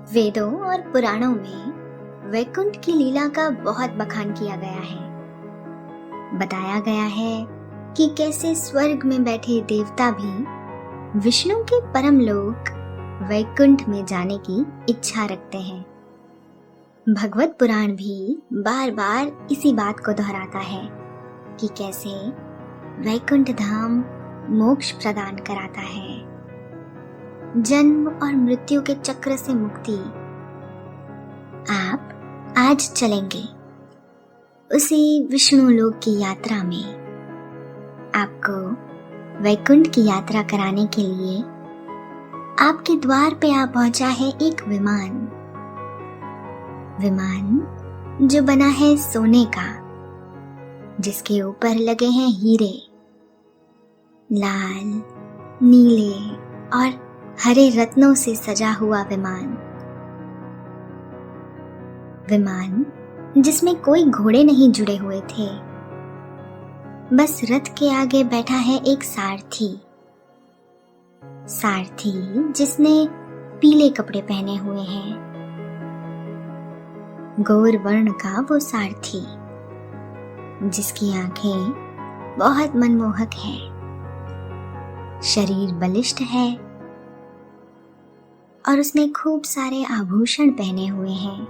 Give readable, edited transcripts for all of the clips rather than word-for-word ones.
वेदों और पुराणों में वैकुंठ की लीला का बहुत बखान किया गया है। बताया गया है कि कैसे स्वर्ग में बैठे देवता भी विष्णु के परम लोक वैकुंठ में जाने की इच्छा रखते हैं। भगवत पुराण भी बार बार इसी बात को दोहराता है कि कैसे वैकुंठ धाम मोक्ष प्रदान कराता है, जन्म और मृत्यु के चक्र से मुक्ति। आप आज चलेंगे उसी विष्णु लोक की यात्रा में। आपको वैकुंठ की यात्रा कराने के लिए आपके द्वार पे आ पहुंचा है एक विमान जो बना है सोने का, जिसके ऊपर लगे हैं हीरे। लाल, नीले और हरे रत्नों से सजा हुआ विमान जिसमें कोई घोड़े नहीं जुड़े हुए थे। बस रथ के आगे बैठा है एक सारथी जिसने पीले कपड़े पहने हुए हैं। गौर वर्ण का वो सारथी, जिसकी आंखें बहुत मनमोहक है, शरीर बलिष्ठ है और उसने खूब सारे आभूषण पहने हुए हैं।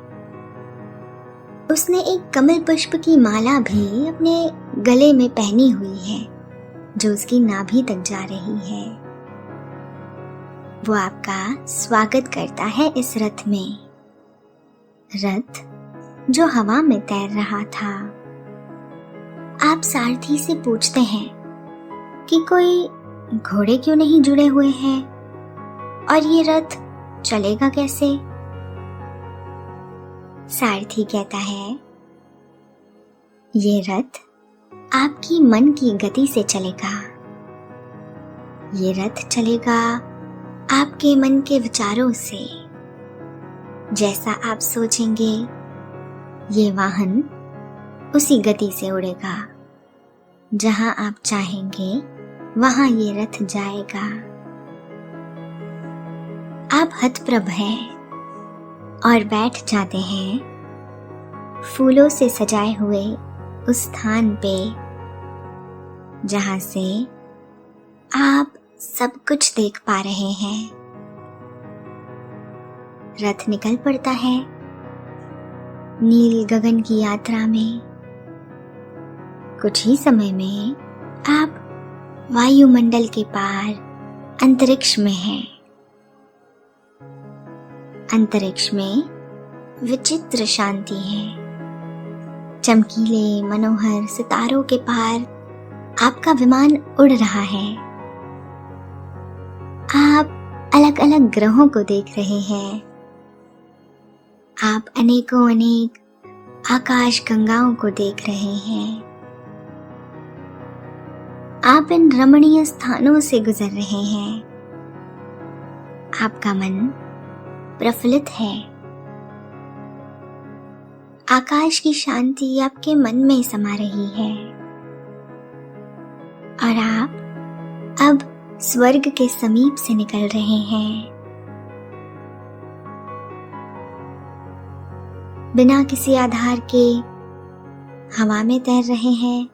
उसने एक कमल पुष्प की माला भी अपने गले में पहनी हुई है, जो उसकी नाभि तक जा रही है। वो आपका स्वागत करता है इस रथ में, रथ जो हवा में तैर रहा था। आप सारथी से पूछते हैं कि कोई घोड़े क्यों नहीं जुड़े हुए हैं और ये रथ चलेगा कैसे? सारथी कहता है, ये रथ आपकी मन की गति से चलेगा। ये रथ चलेगा आपके मन के विचारों से। जैसा आप सोचेंगे, ये वाहन उसी गति से उड़ेगा। जहां आप चाहेंगे वहां ये रथ जाएगा। आप हतप्रभ हैं और बैठ जाते हैं फूलों से सजाए हुए उस स्थान पे, जहां से आप सब कुछ देख पा रहे हैं। रथ निकल पड़ता है नील गगन की यात्रा में। कुछ ही समय में आप वायुमंडल के पार अंतरिक्ष में हैं। अंतरिक्ष में विचित्र शांति है। चमकीले मनोहर सितारों के पार आपका विमान उड़ रहा है। आप अलग अलग ग्रहों को देख रहे हैं। आप अनेकों अनेक आकाश गंगाओं को देख रहे हैं। आप इन रमणीय स्थानों से गुजर रहे हैं। आपका मन प्रफुल्लित है। आकाश की शांति आपके मन में समा रही है और आप अब स्वर्ग के समीप से निकल रहे हैं। बिना किसी आधार के हवा में तैर रहे हैं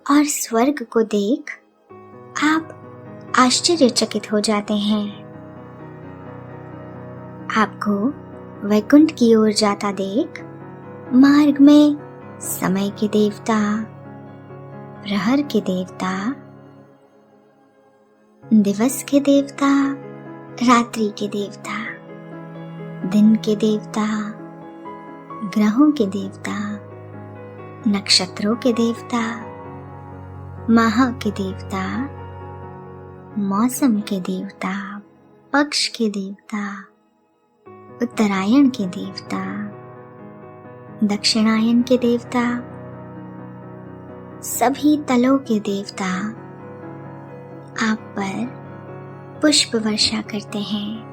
और स्वर्ग को देख आप आश्चर्यचकित हो जाते हैं। आपको वैकुंठ की ओर जाता देख मार्ग में समय के देवता, प्रहर के देवता, दिवस के देवता, रात्रि के देवता, दिन के देवता, ग्रहों के देवता, नक्षत्रों के देवता, माह के देवता, मौसम के देवता, पक्ष के देवता, उत्तरायण के देवता, दक्षिणायन के देवता, सभी तलों के देवता आप पर पुष्प वर्षा करते हैं।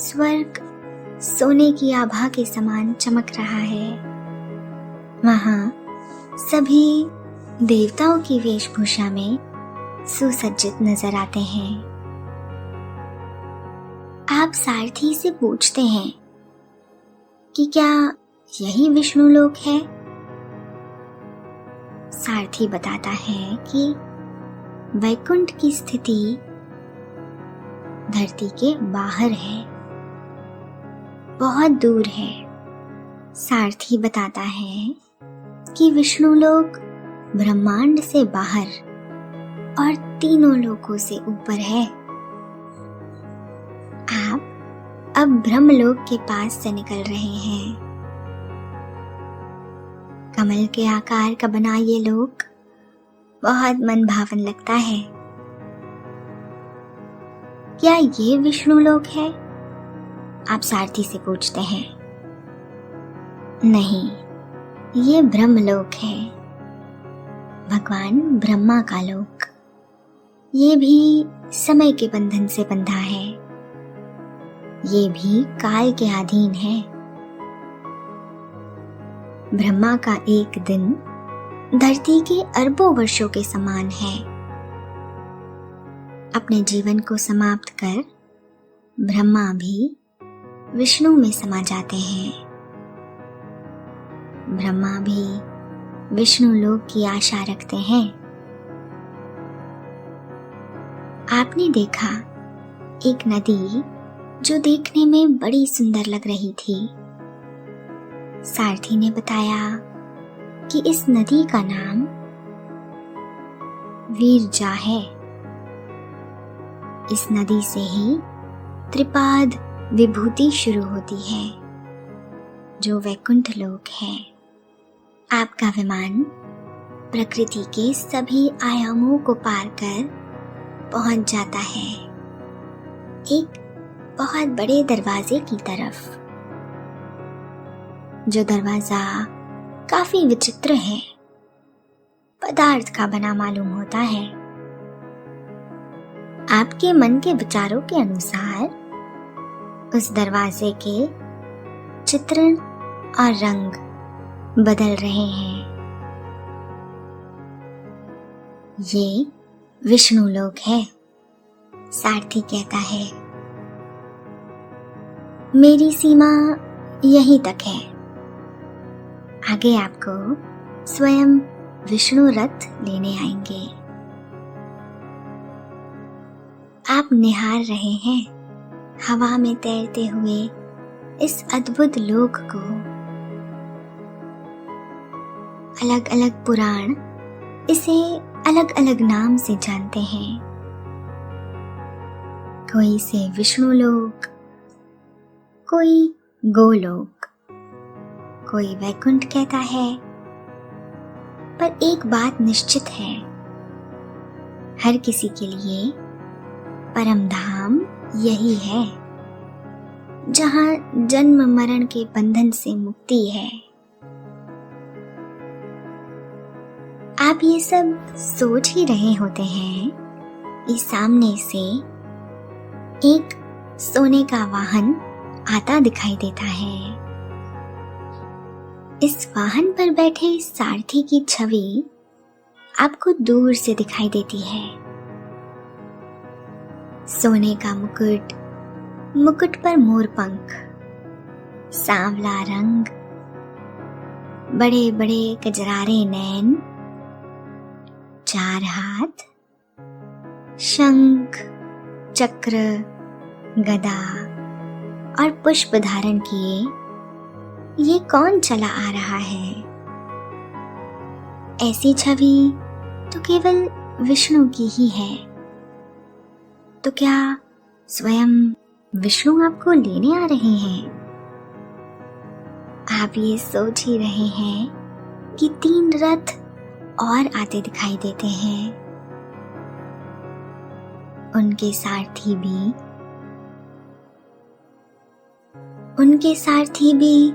स्वर्ग सोने की आभा के समान चमक रहा है। वहां सभी देवताओं की वेशभूषा में सुसज्जित नजर आते हैं। आप सारथी से पूछते हैं कि क्या यही विष्णु लोक है। सारथी बताता है कि वैकुंठ की स्थिति धरती के बाहर है, बहुत दूर है। सारथी बताता है कि विष्णु लोक ब्रह्मांड से बाहर और तीनों लोकों से ऊपर है। आप अब ब्रह्मलोक के पास से निकल रहे हैं। कमल के आकार का बना ये लोक बहुत मनभावन लगता है। क्या ये विष्णु लोक है? आप सारथी से पूछते हैं। नहीं, ये ब्रह्मलोक है, भगवान ब्रह्मा का लोक। ये भी समय के बंधन से बंधा है, ये भी काल के अधीन है। ब्रह्मा का एक दिन धरती के अरबों वर्षों के समान है। अपने जीवन को समाप्त कर ब्रह्मा भी विष्णु में समा जाते हैं। ब्रह्मा भी विष्णु लोक की आशा रखते हैं। आपने देखा एक नदी जो देखने में बड़ी सुंदर लग रही थी। सारथी ने बताया कि इस नदी का नाम वीरजा है। इस नदी से ही त्रिपाद विभूति शुरू होती है, जो वैकुंठ लोक है। आपका विमान प्रकृति के सभी आयामों को पार कर पहुंच जाता है एक बहुत बड़े दरवाजे की तरफ। जो दरवाजा काफी विचित्र है, पदार्थ का बना मालूम होता है। आपके मन के विचारों के अनुसार उस दरवाजे के चित्रण और रंग बदल रहे हैं। ये विष्णु लोक है, सारथी कहता है। मेरी सीमा यहीं तक है, आगे आपको स्वयं विष्णु रथ लेने आएंगे। आप निहार रहे हैं हवा में तैरते हुए इस अद्भुत लोक को। अलग अलग पुराण इसे अलग अलग नाम से जानते हैं। कोई इसे विष्णु लोक, कोई गोलोक, कोई वैकुंठ कहता है। पर एक बात निश्चित है, हर किसी के लिए परम धाम यही है, जहां जन्म मरण के बंधन से मुक्ति है। आप ये सब सोच ही रहे होते हैं कि सामने से एक सोने का वाहन आता दिखाई देता है। इस वाहन पर बैठे सारथी की छवि आपको दूर से दिखाई देती है। सोने का मुकुट, मुकुट पर मोर पंख, सांवला रंग, बड़े बड़े कजरारे नैन, 4 हाथ, शंख, चक्र, गदा और पुष्प धारण किए ये कौन चला आ रहा है? ऐसी छवि तो केवल विष्णु की ही है। तो क्या स्वयं विष्णु आपको लेने आ रहे हैं? आप ये सोच ही रहे हैं कि 3 रथ और आते दिखाई देते हैं। उनके सारथी भी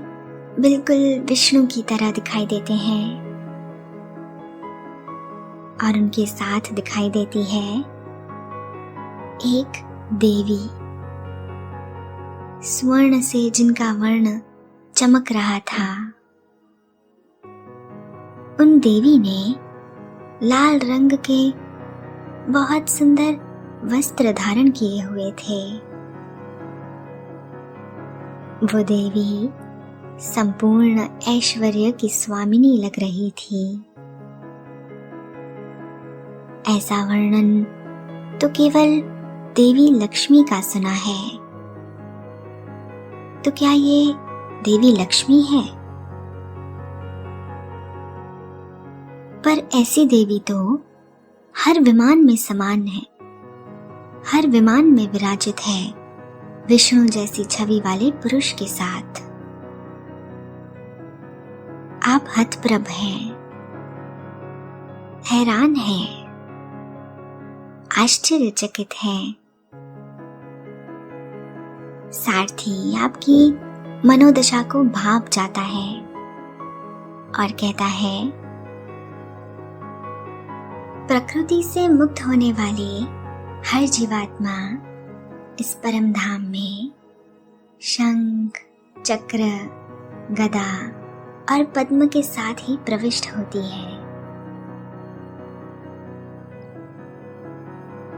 बिल्कुल विष्णु की तरह दिखाई देते हैं। और उनके साथ दिखाई देती है एक देवी, स्वर्ण से जिनका वर्ण चमक रहा था। उन देवी ने लाल रंग के बहुत सुंदर वस्त्र धारण किए हुए थे। वो देवी संपूर्ण ऐश्वर्य की स्वामिनी लग रही थी। ऐसा वर्णन तो केवल देवी लक्ष्मी का सुना है। तो क्या ये देवी लक्ष्मी है? पर ऐसी देवी तो हर विमान में समान है, हर विमान में विराजित है विष्णु जैसी छवि वाले पुरुष के साथ। आप हतप्रभ हैं, हैरान हैं, आश्चर्यचकित हैं। सारथी आपकी मनोदशा को भाप जाता है और कहता है, प्रकृति से मुक्त होने वाली हर जीवात्मा इस परम धाम में शंख, चक्र, गदा और पद्म के साथ ही प्रविष्ट होती है।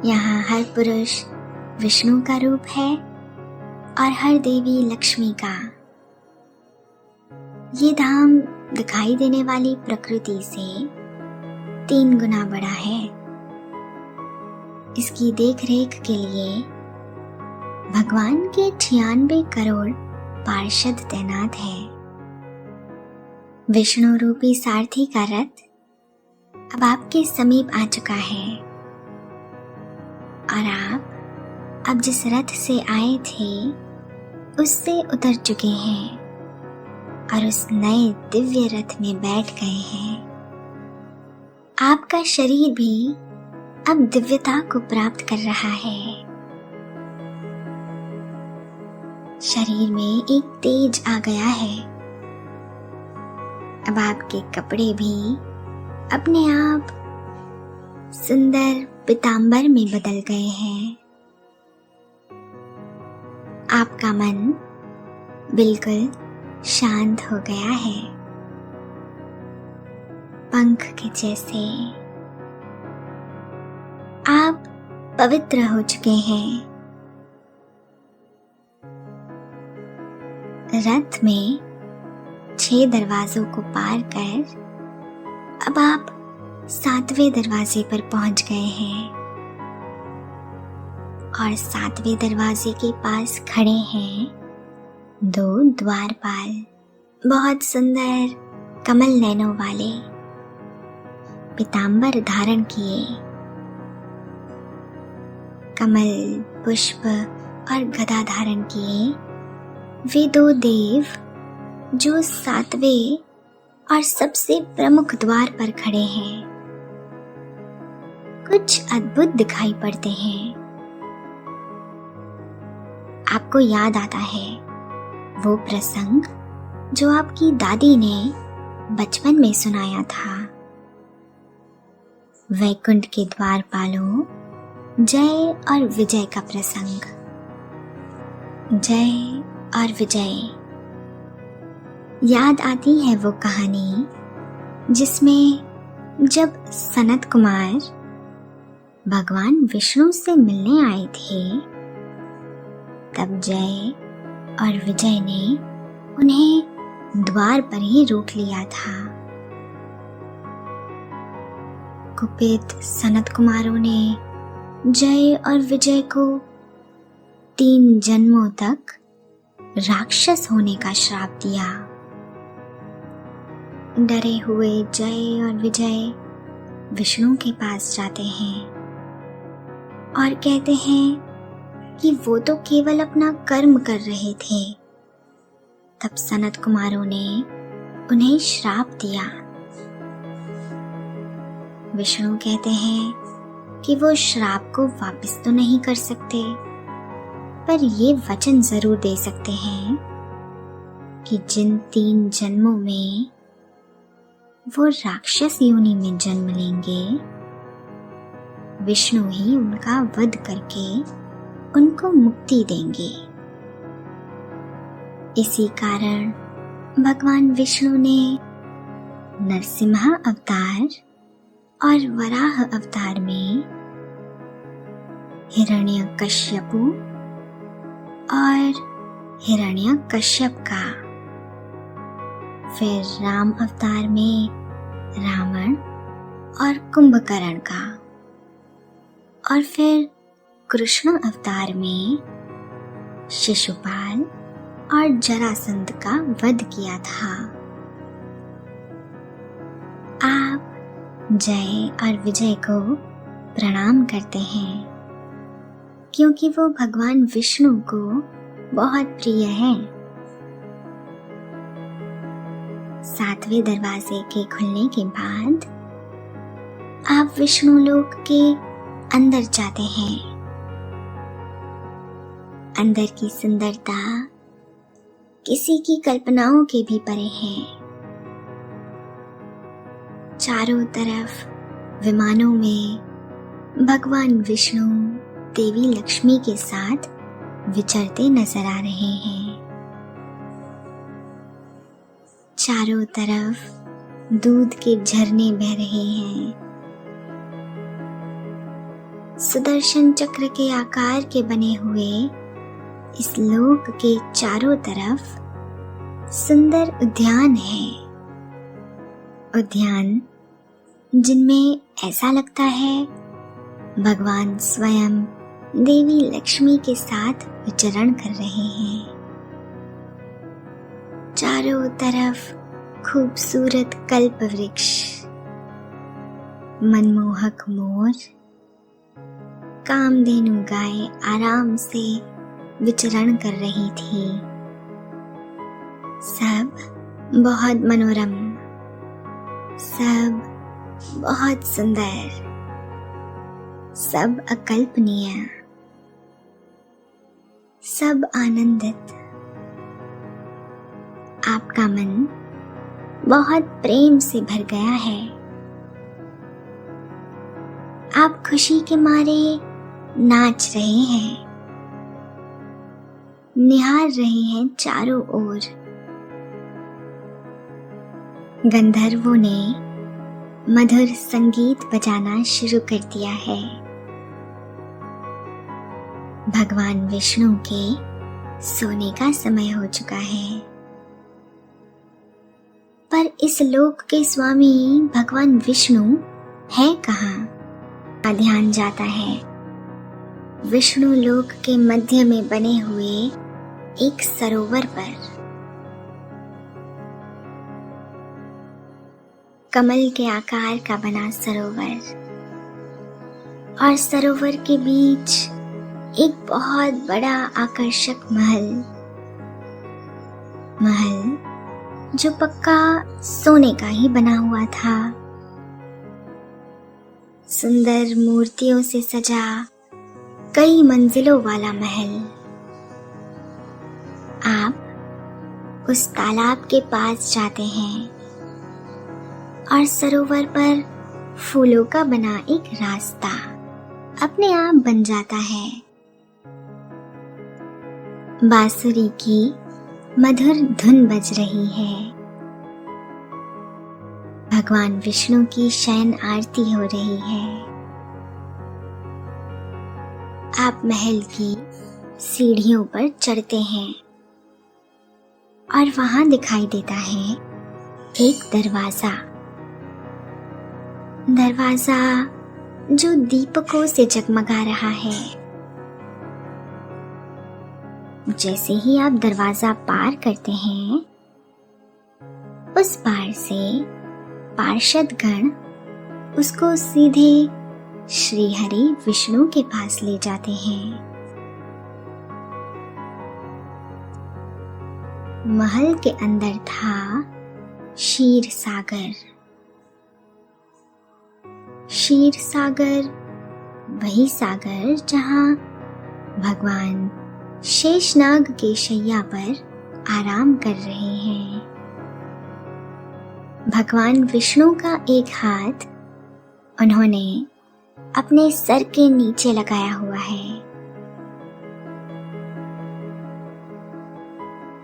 यहाँ हर पुरुष विष्णु का रूप है और हर देवी लक्ष्मी का। ये धाम दिखाई देने वाली प्रकृति से 3 गुना बड़ा है। इसकी देखरेख के लिए भगवान के 96 करोड़ पार्षद तैनात है। विष्णु रूपी सारथी का रथ अब आपके समीप आ चुका है और आप अब जिस रथ से आए थे उससे उतर चुके हैं और उस नए दिव्य रथ में बैठ गए हैं। आपका शरीर भी अब दिव्यता को प्राप्त कर रहा है। शरीर में एक तेज आ गया है। अब आपके कपड़े भी अपने आप सुंदर पीतांबर में बदल गए हैं। आपका मन बिल्कुल शांत हो गया है, पंख के जैसे। आप पवित्र हो चुके हैं। रथ में 6 दरवाजों को पार कर अब आप 7वें दरवाजे पर पहुंच गए हैं और 7वें दरवाजे के पास खड़े हैं 2 द्वारपाल, बहुत सुंदर कमल नैनों वाले, पीतांबर धारण किए, कमल, पुष्प और गदा धारण किए वे 2 देव जो 7वें और सबसे प्रमुख द्वार पर खड़े हैं, कुछ अद्भुत दिखाई पड़ते हैं। आपको याद आता है वो प्रसंग जो आपकी दादी ने बचपन में सुनाया था। वैकुंठ के द्वारपालों जय और विजय का प्रसंग। जय और विजय, याद आती है वो कहानी जिसमें जब सनत कुमार भगवान विष्णु से मिलने आए थे तब जय और विजय ने उन्हें द्वार पर ही रोक लिया था। कुपित सनत कुमारों ने जय और विजय को 3 जन्मों तक राक्षस होने का श्राप दिया। डरे हुए जय और विजय विष्णु के पास जाते हैं और कहते हैं कि वो तो केवल अपना कर्म कर रहे थे। तब सनत कुमारों ने उन्हें श्राप दिया। विष्णु कहते हैं कि वो श्राप को वापस तो नहीं कर सकते, पर ये वचन जरूर दे सकते हैं कि जिन 3 जन्मों में वो राक्षस योनि में जन्म लेंगे, विष्णु ही उनका वध करके उनको मुक्ति देंगे। इसी कारण भगवान विष्णु ने नरसिंह अवतार और वराह अवतार में हिरण्यकश्यपु और हिरण्यकश्यप का, फिर राम अवतार में रावण और कुंभकर्ण का, और फिर कृष्ण अवतार में शिशुपाल और जरासंध का वध किया था। आप जय और विजय को प्रणाम करते हैं क्योंकि वो भगवान विष्णु को बहुत प्रिय है। सातवें दरवाजे के खुलने के बाद आप विष्णु लोक के अंदर जाते हैं। अंदर की सुंदरता किसी की कल्पनाओं के भी परे है। चारों तरफ विमानों में भगवान विष्णु देवी लक्ष्मी के साथ विचरते नजर आ रहे हैं। चारों तरफ दूध के झरने बह रहे हैं। सुदर्शन चक्र के आकार के बने हुए इस लोक के चारों तरफ सुंदर उद्यान है। उद्यान जिनमें ऐसा लगता है भगवान स्वयं देवी लक्ष्मी के साथ विचरण कर रहे हैं। चारों तरफ खूबसूरत कल्प वृक्ष, मनमोहक मोर, कामधेनु गाय आराम से विचरण कर रही थी। सब बहुत मनोरम, सब बहुत सुंदर, सब अकल्पनीय, सब आनंदित। आपका मन बहुत प्रेम से भर गया है। आप खुशी के मारे नाच रहे हैं, निहार रहे हैं चारों ओर। गंधर्वों ने मधुर संगीत बजाना शुरू कर दिया है। भगवान विष्णु के सोने का समय हो चुका है। पर इस लोक के स्वामी भगवान विष्णु है कहाँ? का ध्यान जाता है विष्णु लोक के मध्य में बने हुए एक सरोवर पर। कमल के आकार का बना सरोवर, और सरोवर के बीच एक बहुत बड़ा आकर्षक महल जो पक्का सोने का ही बना हुआ था। सुंदर मूर्तियों से सजा कई मंजिलों वाला महल। आप उस तालाब के पास जाते हैं और सरोवर पर फूलों का बना एक रास्ता अपने आप बन जाता है। बांसुरी की मधुर धुन बज रही है। भगवान विष्णु की शयन आरती हो रही है। आप महल की सीढ़ियों पर चढ़ते हैं और वहां दिखाई देता है एक दरवाजा जो दीपकों से जगमगा रहा है। जैसे ही आप दरवाजा पार करते हैं, उस पार से पार्षद गण उसको सीधे श्री हरि विष्णु के पास ले जाते हैं। महल के अंदर था क्षीर सागर, वही सागर जहां भगवान शेषनाग के शैया पर आराम कर रहे हैं। भगवान विष्णु का एक हाथ उन्होंने अपने सर के नीचे लगाया हुआ है।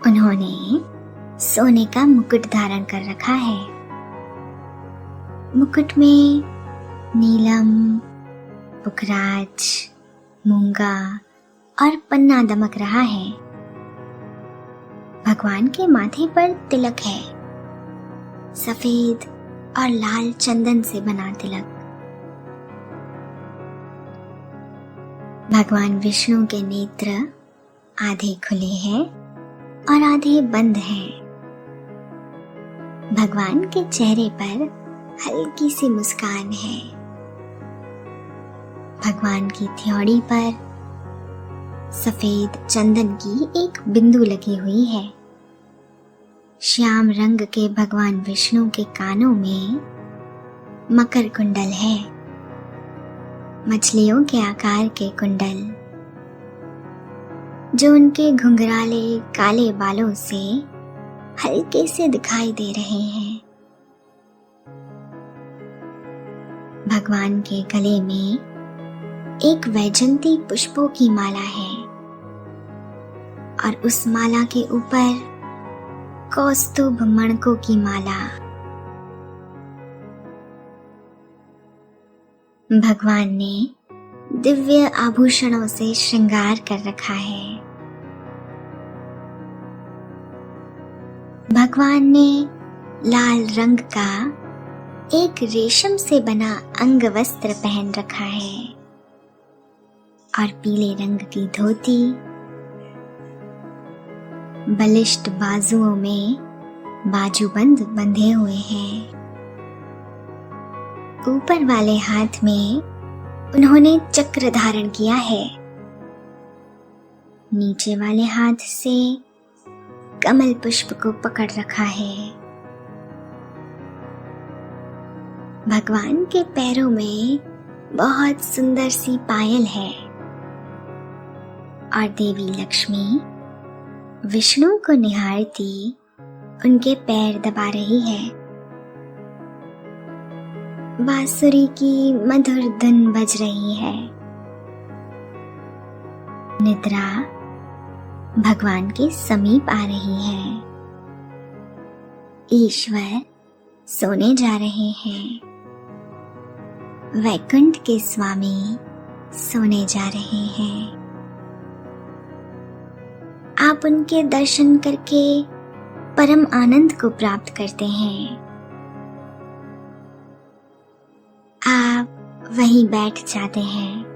उन्होंने सोने का मुकुट धारण कर रखा है। मुकुट में नीलम, पुखराज, मूंगा और पन्ना दमक रहा है। भगवान के माथे पर तिलक है, सफेद और लाल चंदन से बना तिलक। भगवान विष्णु के नेत्र आधे खुले हैं और आधे बंद हैं। भगवान के चेहरे पर हल्की सी मुस्कान है। भगवान की थियोड़ी पर सफेद चंदन की एक बिंदु लगी हुई है। श्याम रंग के भगवान विष्णु के कानों में मकर कुंडल है, मछलियों के आकार के कुंडल, जो उनके घुंघराले काले बालों से हल्के से दिखाई दे रहे हैं। भगवान के गले में एक वैजंती पुष्पों की माला है और उस माला के ऊपर कौस्तुभ मणकों की माला। भगवान ने दिव्य आभूषणों से श्रृंगार कर रखा है। भगवान ने लाल रंग का एक रेशम से बना अंग वस्त्र पहन रखा है और पीले रंग की धोती। बलिष्ठ बाजुओं में बाजूबंद बंधे हुए हैं। ऊपर वाले हाथ में उन्होंने चक्र धारण किया है। नीचे वाले हाथ से कमल पुष्प को पकड़ रखा है। भगवान के पैरों में बहुत सुंदर सी पायल है और देवी लक्ष्मी विष्णु को निहारती उनके पैर दबा रही है। बांसुरी की मधुर धुन बज रही है। निद्रा भगवान के समीप आ रही है। ईश्वर सोने जा रहे हैं। वैकुंठ के स्वामी सोने जा रहे हैं। आप उनके दर्शन करके परम आनंद को प्राप्त करते हैं। आप वहीं बैठ जाते हैं।